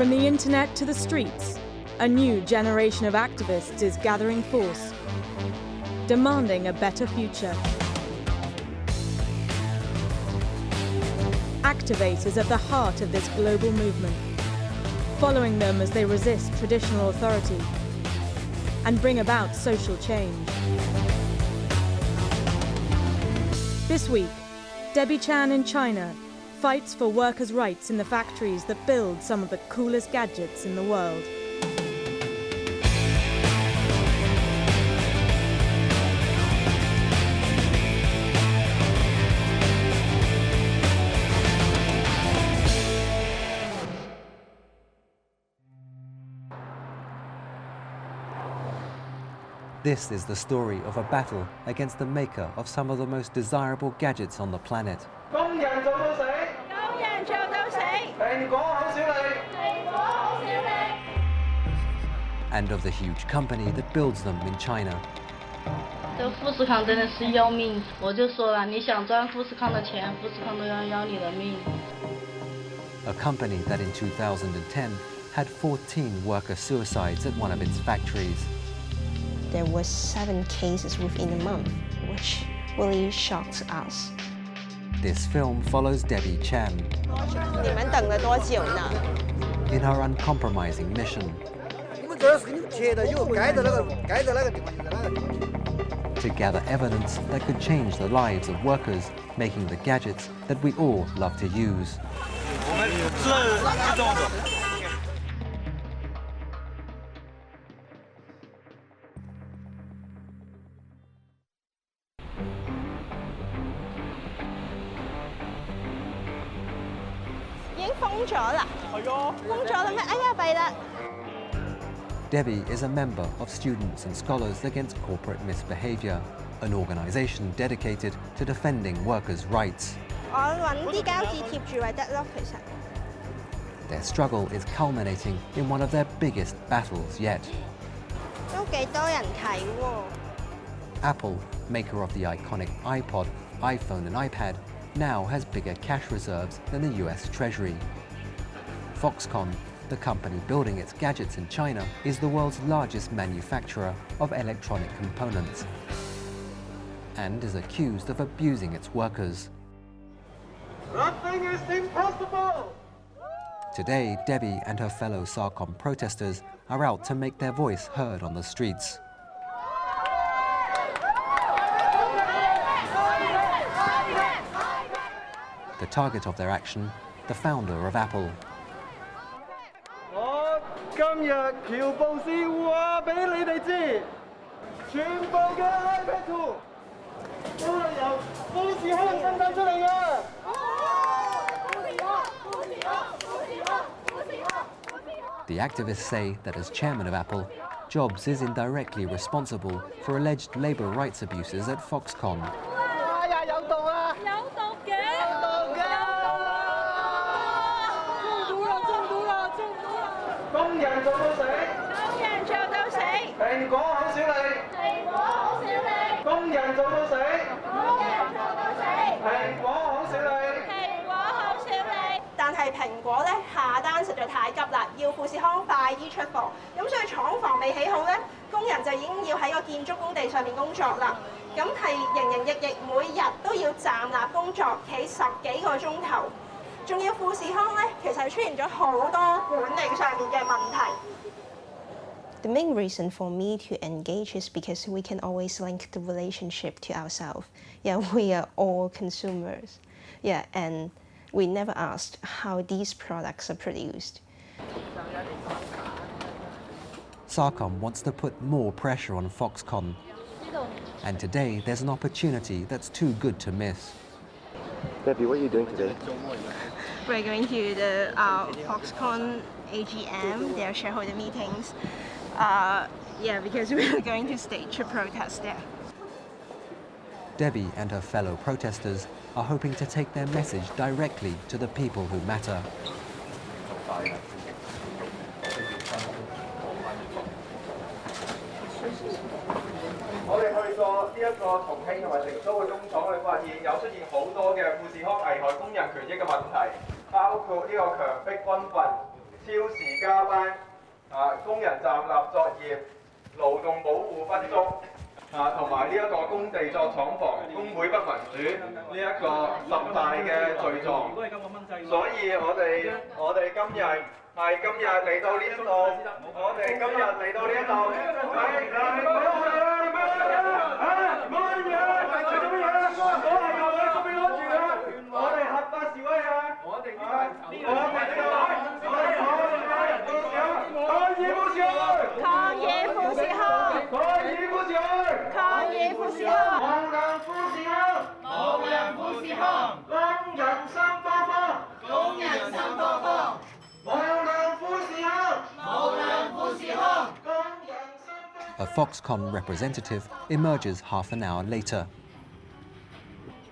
From the internet to the streets, a new generation of activists is gathering force, demanding a better future. Activate is at the heart of this global movement, following them as they resist traditional authority and bring about social change. This week, Debby Chan in China fights for workers' rights in the factories that build some of the coolest gadgets in the world. This is the story of a battle against the maker of some of the most desirable gadgets on the planet. And of the huge company that builds them in China. Foxconn 真的是要命，我就说了，你想赚Foxconn的钱，Foxconn都要你的命。 A company that in 2010 had 14 worker suicides at one of its factories. There were 7 cases within a month, which really shocked us. This film follows Debby Chan in her uncompromising mission to gather evidence that could change the lives of workers making the gadgets that we all love to use. Debby is a member of Students and Scholars Against Corporate Misbehaviour, an organisation dedicated to defending workers' rights. Their struggle is culminating in one of their biggest battles yet. Apple, maker of the iconic iPod, iPhone and iPad, now has bigger cash reserves than the US Treasury. Foxconn, the company building its gadgets in China, is the world's largest manufacturer of electronic components and is accused of abusing its workers. Nothing is impossible! Today, Debby and her fellow SARCOM protesters are out to make their voice heard on the streets. The target of their action, the founder of Apple. The activists say that as chairman of Apple, Jobs is indirectly responsible for alleged labor rights abuses at Foxconn. The main reason for me to engage is because we can always link the relationship to ourselves. Yeah, we are all consumers. Yeah, and we never asked how these products are produced. SARCOM wants to put more pressure on Foxconn. And today, there's an opportunity that's too good to miss. Debby, what are you doing today? We're going to the Foxconn AGM, their shareholder meetings. Yeah, because we're going to stage a protest there. Debby and her fellow protesters are hoping to take their message directly to the people who matter. 時加班，工人站立作業，勞動保護不足。同埋呢一個工地作廠房、工會不民主呢一個10大嘅罪狀，所以我哋今日嚟到呢一度，我哋今日嚟到呢一度，我哋合法示威啊！我哋抗議不是抗議不是抗無良富士康，無良富士康，工人心慌慌，工人心慌慌，無良富士康，無良富士康，工人心慌慌。A Foxconn representative emerges half an hour later.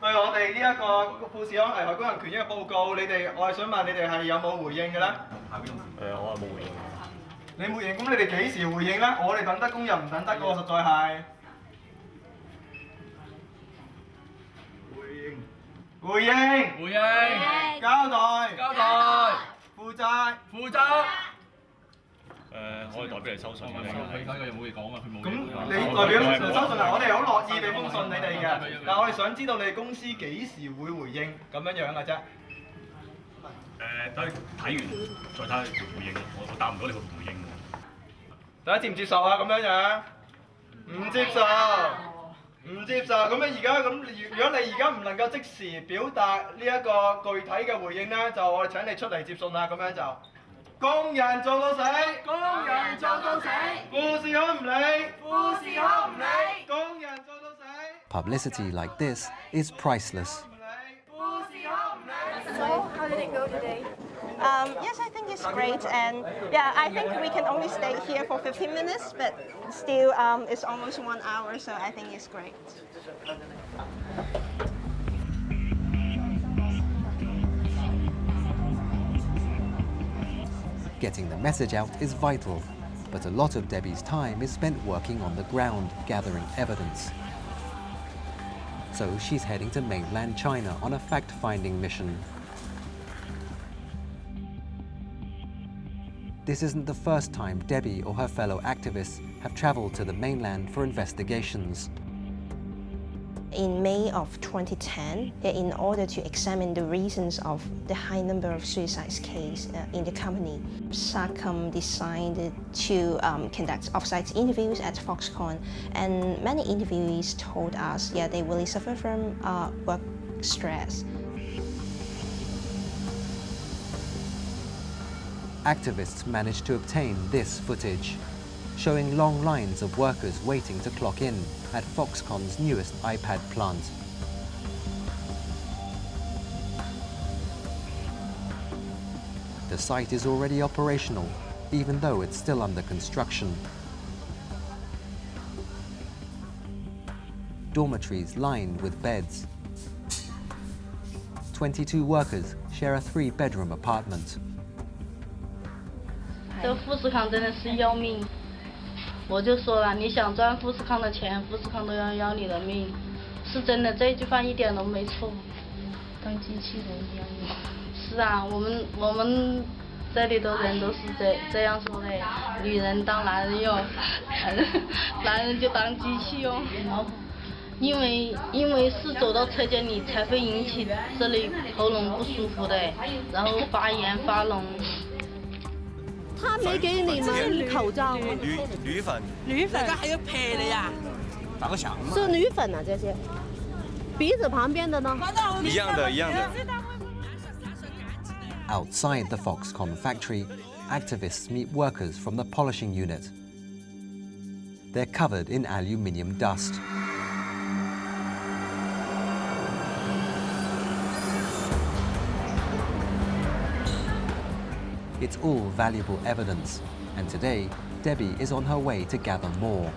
對我哋呢一個富士康危害工人權益嘅報告，我係想問你哋係有冇回應嘅咧？我係冇回應。你冇回應，咁你哋幾時回應咧？我哋等得工人唔等得喎，實在係。回應，交代，負責。我係代表嚟收信嘅。佢又冇嘢講啊，佢冇。咁你代表收信啊？我哋好樂意俾封信你哋嘅，但係我哋想知道你哋公司幾時會回應咁樣樣嘅啫。等佢睇完再睇佢回應。我答唔到你個回應。大家接唔接受啊？咁樣樣，唔接受。咁樣而家咁，如果你而家唔能夠即時表達呢一個具體嘅回應咧，就我哋請你出嚟接信啦。咁樣就工人做到死，富士康唔理，工人做到死。Publicity like this is priceless. So, how did it go today? Yes, I think it's great, and yeah, I think we can only stay here for 15 minutes, but still, it's almost 1 hour, so I think it's great. Getting the message out is vital, but a lot of Debbie's time is spent working on the ground, gathering evidence. So she's heading to mainland China on a fact-finding mission. This isn't the first time Debbie or her fellow activists have traveled to the mainland for investigations. In May of 2010, in order to examine the reasons of the high number of suicide cases in the company, Foxconn decided to conduct off-site interviews at Foxconn, and many interviewees told us, yeah, they really suffer from work stress. Activists managed to obtain this footage, showing long lines of workers waiting to clock in at Foxconn's newest iPad plant. The site is already operational, even though it's still under construction. Dormitories lined with beds. 22 workers share a 3-bedroom apartment. 这富士康真的是要命，我就说了，你想赚富士康的钱，富士康都要你的命，是真的，这句话一点都没错，当机器人一样的。是啊，我们这里的人都是这样说的，女人当男人用，男人就当机器用。因为是走到车间里才会引起这里喉咙不舒服的，然后发炎发脓。他没给你们口罩吗？铝粉，铝粉，还要配的呀，打个响嘛。是铝粉啊，这些。鼻子旁边的呢？一样的，一样的。 Outside the Foxconn factory, activists meet workers from the polishing unit. They're covered in aluminium dust. It's all valuable evidence, and today, Debbie is on her way to gather more.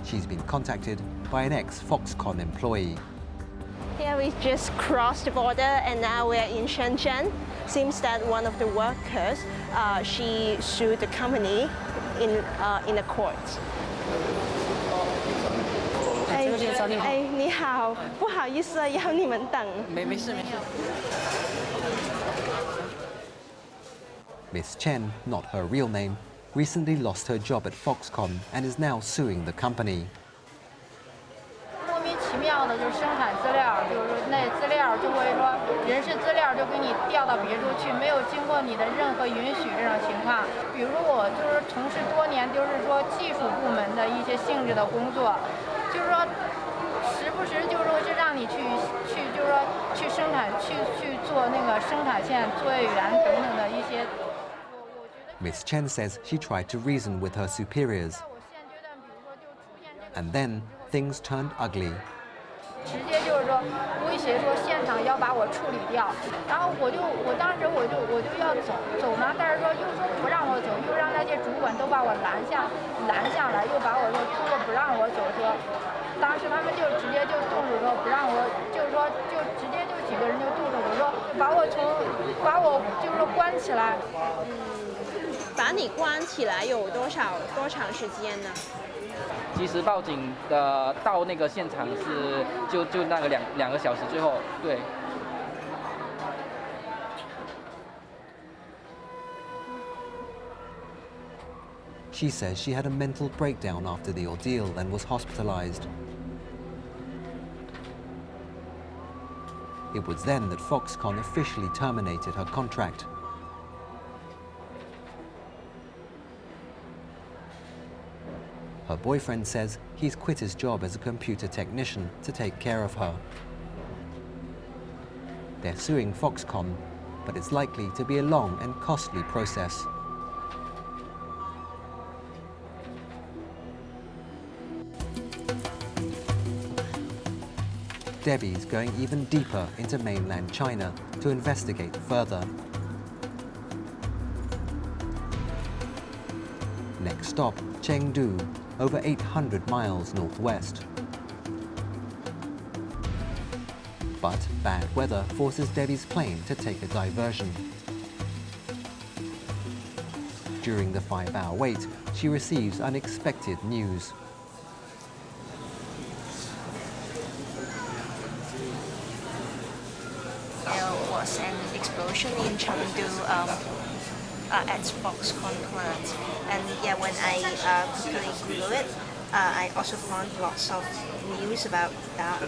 She's been contacted by an ex-Foxconn employee. Yeah, we just crossed the border and now we're in Shenzhen. Seems that one of the workers, she sued the company in a court. 你好，不好意思，要你们等。没事。Miss Chen, not her real name, recently lost her job at Foxconn and is now suing the company. 莫名其妙的就生产资料，就是那资料就会说人事资料就给你调到别处去，没有经过你的任何允许这种情况。比如我就是从事多年，就是说技术部门的一些性质的工作，就是说时不时就是说是让你去就是说去生产去做那个生产线作业员等等的一些。Miss Chen says she tried to reason with her superiors, and then things turned ugly. 直接就是说威胁说现场要把我处理掉，然后我当时我就要走呢，但是说又说不让我走，又让那些主管都把我拦下来，又把我说不让我走，说当时他们就直接就动手说不让我，就是说就直接就几个人就动手说把我就是说关起来。把你关起来有多长时间呢？及时报警的到那个现场是就那个两个小时之后，对。She says she had a mental breakdown after the ordeal and was hospitalized. It was then that Foxconn officially terminated her contract. Her boyfriend says he's quit his job as a computer technician to take care of her. They're suing Foxconn, but it's likely to be a long and costly process. Debbie's going even deeper into mainland China to investigate further. Next stop, Chengdu, over 800 miles northwest. But bad weather forces Debbie's plane to take a diversion. During the 5-hour wait, she receives unexpected news. There was an explosion in Chengdu at Foxconn plant, and yeah, when I quickly Googled it, I also found lots of news about that.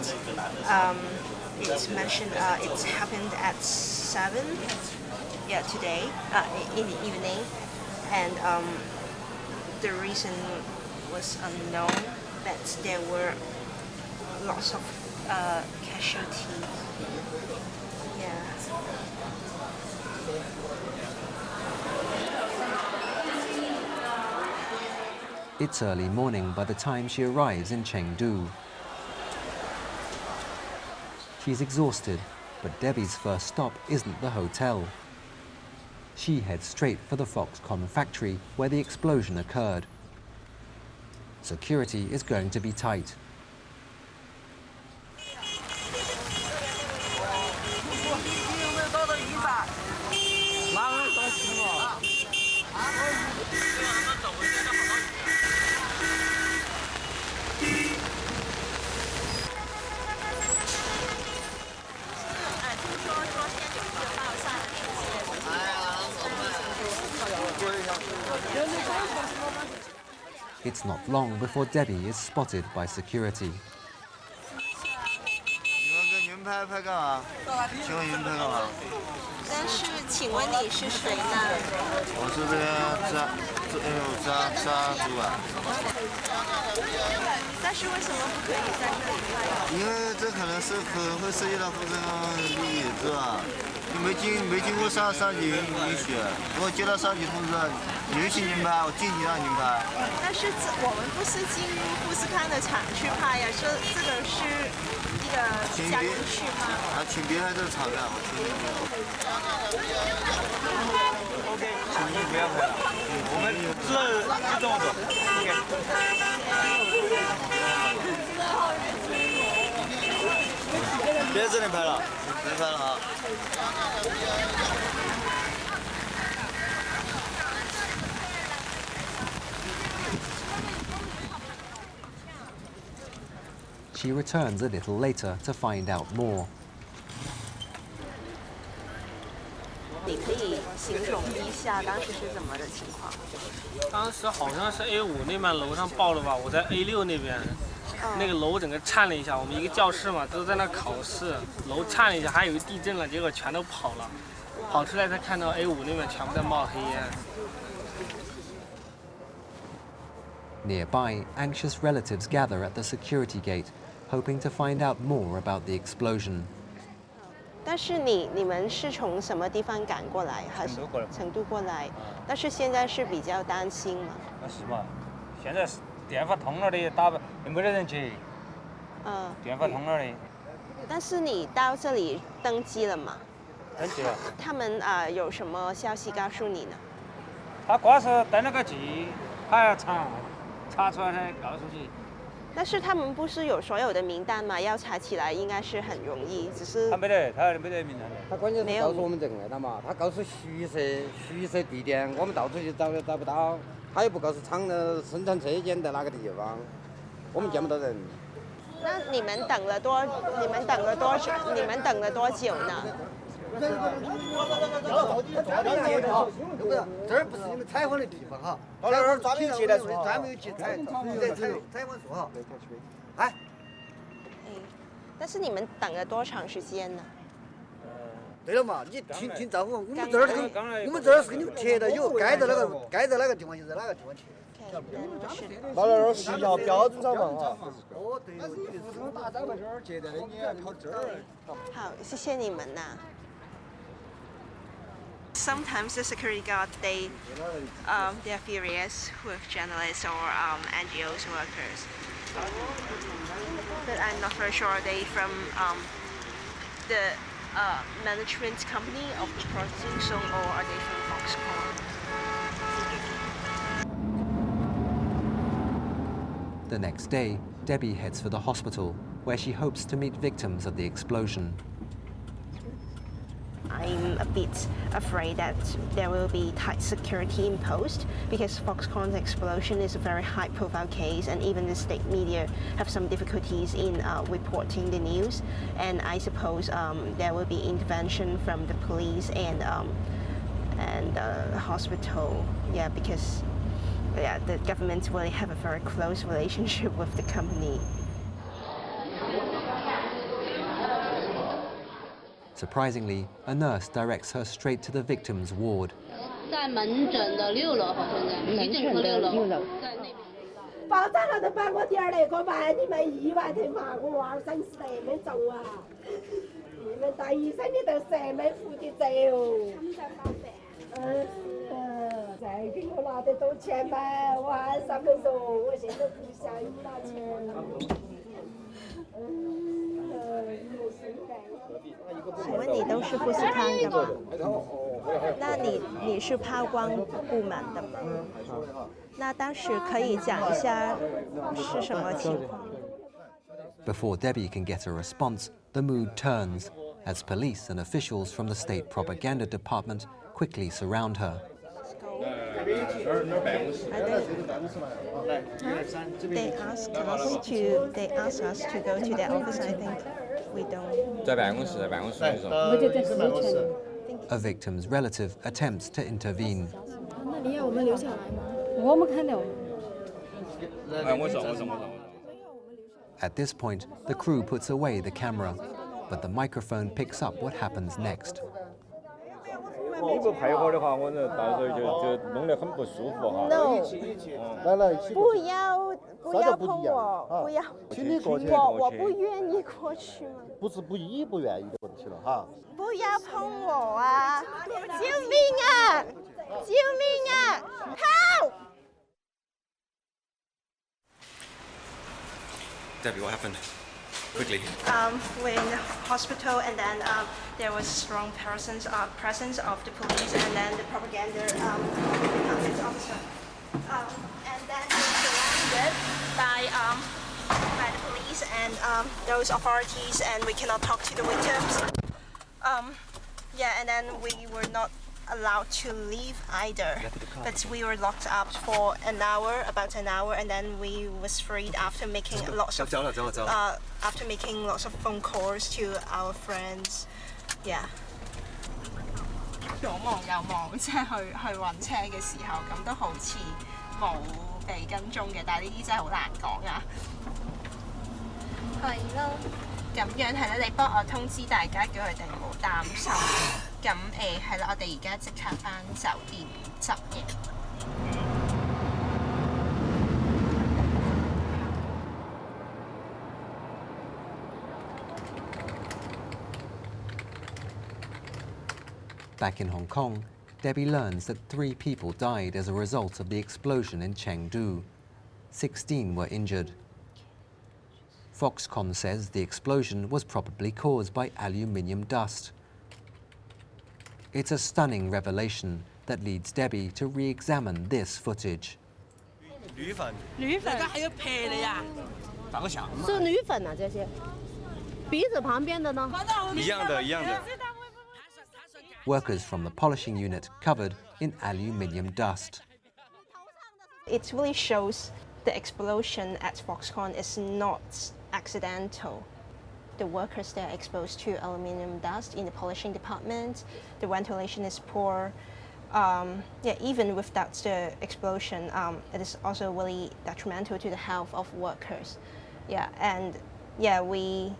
It's mentioned it's happened at 7, today in the evening, and the reason was unknown. That there were lots of casualties. It's early morning by the time she arrives in Chengdu. She's exhausted, but Debbie's first stop isn't the hotel. She heads straight for the Foxconn factory where the explosion occurred. Security is going to be tight. It's not long before Debbie is spotted by security. 但是，请问你是谁呢？我是这边杀猪啊。但是为什么不可以在这里拍？因为这可能会涉及到互相利益，是吧？你没经过上级允许，如果接到上级通知，允许您拍，我禁止让您拍。但是我们不是进入富士康的厂去拍呀，这个是一个加工区吗？请别在这场上，我请你不要。OK， 请你不要拍了，我们就这么走。OK。别在这里拍了，别拍了啊。She returns a little later to find out more. 你可以形容一一下当时是怎么的情况？当时好像是 A5那边楼上报的吧，我在 A6那边，那个楼整个颤了一下。我们一个教室嘛，都在那考试，楼颤了一下，还以为地震了，结果全都跑了。跑出来才看到 A5那边全部在冒黑烟。Nearby, anxious relatives gather at the security gate, hoping to find out more about the explosion. 但是你们是从什么地方赶过来？还是成都过来？但是现在是比较担心嘛？是嘛？现在电话通了的，没得人接。电话通了的。但是你到这里登记了吗？登记了。他们有什么消息告诉你呢？他光是登了个记，还要查出来才告诉你。但是他们不是有所有的名单嘛？要查起来应该是很容易，只是他没得名单的。他关键是告诉我们这个的嘛，他告诉徐设地点，我们到处去找不到，他也不告诉厂的生产车间在哪个地方，我们见不到人。那你们等了多久呢？这儿不是你们采访的地方哈，到那儿专门接来说，专门有接采访所哈。哎，但是你们等了多长时间呢？对了嘛，你听招呼，我们这儿是给你们贴的，有该在哪个地方就在哪个地方贴。到那儿是要标准厂房哈。哦，对，你是大招牌这儿接待的，你要跑这儿。好，谢谢你们呐。Sometimes the security guard they're furious with journalists or NGOs workers, but I'm not very sure they from the management company of the production or are they from Foxconn? The next day, Debbie heads for the hospital, where she hopes to meet victims of the explosion. I'm a bit afraid that there will be tight security imposed because Foxconn's explosion is a very high-profile case, and even the state media have some difficulties in reporting the news. And I suppose there will be intervention from the police and the hospital. Yeah, because the government really have a very close relationship with the company. Surprisingly, a nurse directs her straight to the victim's ward. 在门诊的6楼，好像在急诊科6楼。爆炸了都把我点儿那个办，你们意外的嘛，我娃儿伤势那么重啊！你们大医生你都这么负的责哦。他们在报饭。再给我拿得多钱嘛，我还上面说，我现在不想拿钱。请问你都是富士康的吗？那你是抛光部门的吗？那当时可以讲一下是什么情况？ Before Debbie can get a response, the mood turns as police and officials from the state propaganda department quickly surround her. They ask us to go to their office. I think we don't. 在办公室。 A victim's relative attempts to intervene. 那你要我们留下来吗？我们看到。我走。 At this point, the crew puts away the camera, but the microphone picks up what happens next. 你不配合的话，我这到时候就弄得很不舒服哈。 No， 不要碰我，不要，请你过去。我不愿意过去嘛。不是不愿意的问题了哈。不要碰我啊！救命啊！救命啊！跑！ Debbie, what happened? Quickly. We're in the hospital, and then there was strong presence of the police, and then the propaganda department officer. And then we're surrounded by the police and those authorities, and we cannot talk to the victims. And then we were not allowed to leave either, but we were locked up for about an hour, and then we was freed after making lots of phone calls to our friends. Yeah. 好忙又忙，即係去揾車嘅時候，咁都好似冇被跟蹤嘅，但係呢啲真係好難講啊。係咯，咁樣係啦，你幫我通知大家，叫佢哋唔好擔心。咁係啦，我哋而家即刻返酒店執嘢。Back in Hong Kong, Debbie learns that 3 people died as a result of the explosion in Chengdu. 16 were injured. Foxconn says the explosion was probably caused by aluminium dust. It's a stunning revelation that leads Debbie to re-examine this footage. 铝粉，铝粉，还要配的呀？打个响。是铝粉啊，这些。鼻子旁边的呢？一样的，一样的。 Workers from the polishing unit covered in aluminium dust. It really shows the explosion at Foxconn is not accidental. The workers that are exposed to aluminium dust in the polishing department, the ventilation is poor. Even without the explosion, it is also really detrimental to the health of workers. We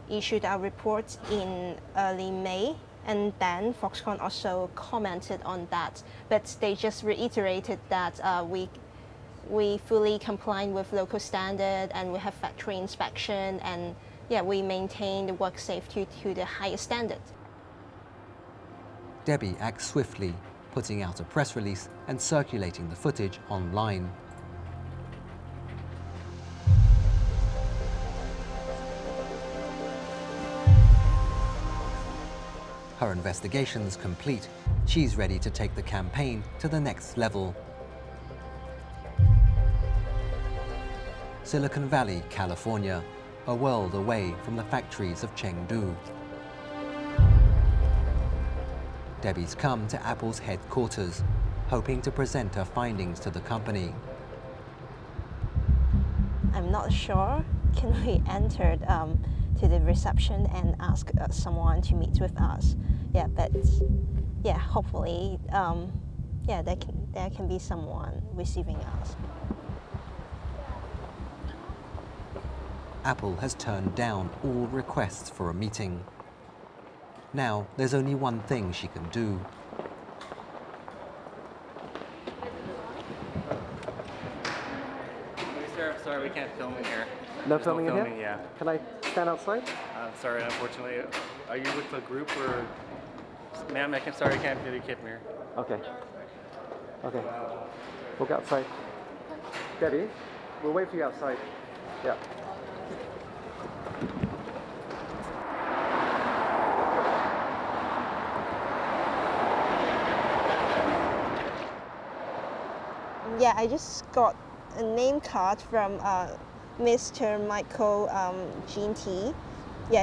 issued our report in early May. And then Foxconn also commented on that, but they just reiterated that we fully comply with local standard and we have factory inspection and we maintain the work safety to the highest standard. Debbie acts swiftly, putting out a press release and circulating the footage online. Her investigations complete, she's ready to take the campaign to the next level. Silicon Valley, California, a world away from the factories of Chengdu. Debbie's come to Apple's headquarters, hoping to present her findings to the company. I'm not sure. Can we enter to the reception and ask someone to meet with us? Hopefully, there can be someone receiving us. Apple has turned down all requests for a meeting. Now, there's only one thing she can do. Sir, I'm sorry, we can't film in here. No There's filming in here? Yeah. Can I stand outside? Sorry, unfortunately. Are you with a group or... Ma'am, I'm sorry, I can't video clip here. Okay. Okay. We'll go outside. Debbie, we'll wait for you outside. Yeah. I just got a name card from Mr. Michael Jean T.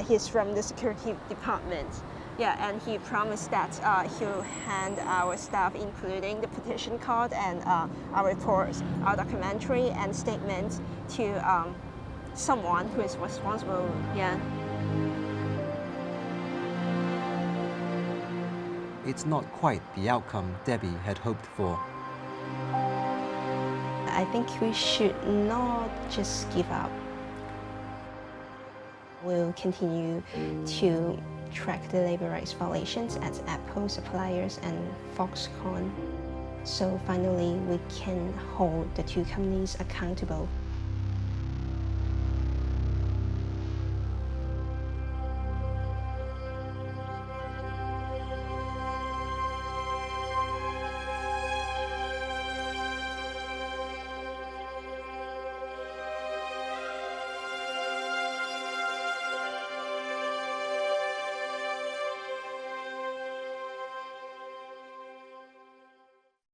He's from the security department. And he promised that he'll hand our stuff, including the petition card and our reports, our documentary and statements to someone who is responsible. It's not quite the outcome Debbie had hoped for. I think we should not just give up. We'll continue to track the labor rights violations at Apple suppliers and Foxconn. So finally, we can hold the 2 companies accountable.